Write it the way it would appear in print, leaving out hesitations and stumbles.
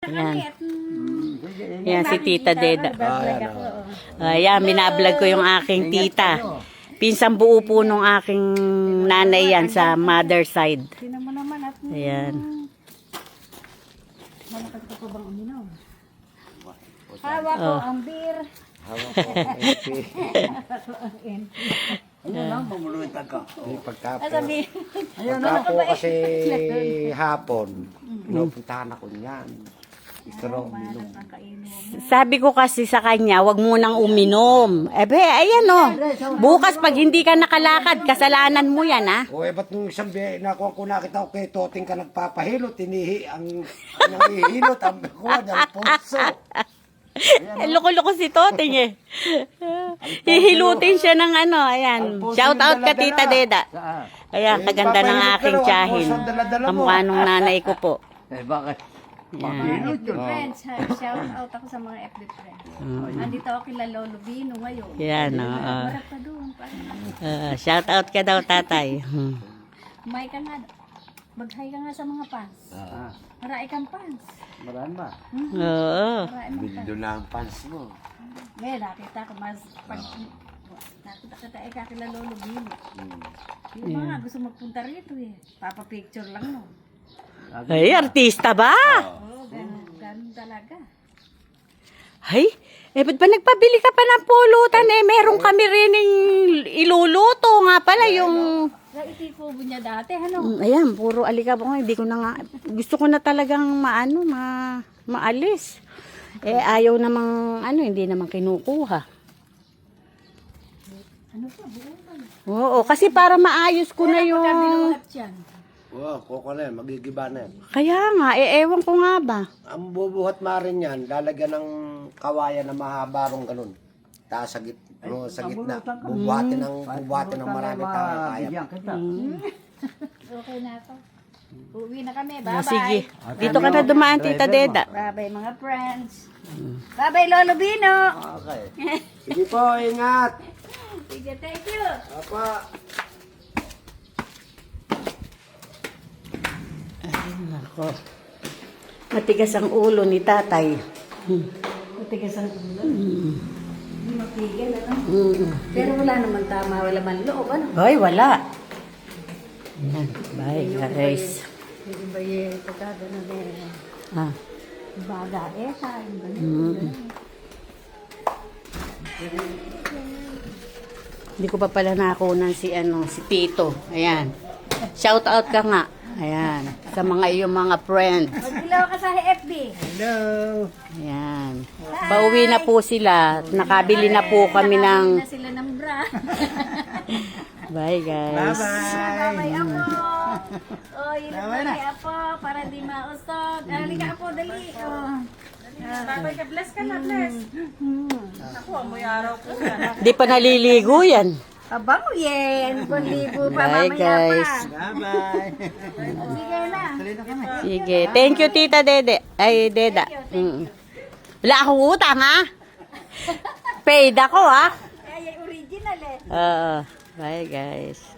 Yan. Yan si Tita Deda. Ayan, binablog ko yung aking tita. Pinsang buo po nung aking nanay yan sa mother side. Ayan. Hawak ko ang beer. Hawak ko ang MP. Ano lang, mamulutan ka. Pagka po kasi hapon, pinupuntahan ako niyan. Pero uminom. Sabi ko kasi sa kanya, wag munang uminom. Ayan o. Bukas pag hindi ka nakalakad, kasalanan mo yan ha. O ba't nung isang nakuha ko nakita ko kay Toting ka nagpapahilot, tinihi ang nangihilot, ang kuha ng puso. Loko-loko si Toting eh. Hihilutin siya ng ano, ayan. Shout out ka Tita Deda. Ayan, kaganda ng aking tiyahin. Kamukha nung nanay ko po. Eh, bakit? Yan. Friends, shout out ako sa mga FB friends. Andito ako kila Lolo Bino ngayon. Yan, Marap pa doon. shout out ka daw tatay. May ka nga. Mag-hi ka nga sa mga fans. Marami kang fans. Maraan ba? Oo. Marami mong fans. Doon na ang pants mo. Ngayon, nakita ko mas pag nakita ka tayo kakila Lolo Bino. Yung mga gusto magpunta rito eh. Papa-picture lang no. Ay, artista ba? Oo, ganun talaga. Ay, ba't ba nagpabili ka pa ng pulutan eh? Meron kami rin iluluto nga pala yung... Sa itikubo niya dati, ano? Ayan, puro alikabok. Hindi ko na nga... Gusto ko na talagang maalis. Ayaw namang, hindi naman kinukuha. Ano pa, buo pa. Oo, kasi para maayos ko na yung... Binuhat yan. Wow, kuko na yan, magigiba na yan. Kaya nga, ewan ko nga ba. Ang bubuhat ma rin yan, lalagyan ng kawayan na mahabarong ganun. Taas sa gitna. Bubuhatin ng marami tayo kaya. Bigyan kita. Okay na to. Uwi na kami. Bye-bye. Sige, dito ka na dumaan, Tita Deda. Bye-bye mga friends. Bye-bye Lolo Bino. Okay. Sige po, ingat. Sige, thank you. Apa. Ay, nako. Matigas ang ulo ni tatay. Matigas ang ulo. Hindi mapigil, ano? Pero wala naman tama, wala man loob, ano? Ay, wala. Ayan, bye guys. Hindi ba yung pagkada na meron? Baga, sayang ba? Hindi ko pa pala nakunan si Tito. Ayan. Shout out ka nga. Ayan. Sa mga iyong mga friends. Mag-ilaw ka sa FB. Hello. Ayan. Pauwi na po sila. Nakabili na po kami ng... Na sila ng bra. Bye guys. Bye-bye ako. Oh, ilang bye ako para di mausog. Halika po, dali. Babay ka, bless ka na, bless. Ako, amoy araw ko yan. Di pa naliligo yan. Abango yan. Kunlibo pa Bye mamaya guys. pa. Bye-bye. Sige na. Sige. Thank you Tita Dede. Ay, Deda. Wala akong utang ha. Paid ako ha. Ay, original eh. Bye guys.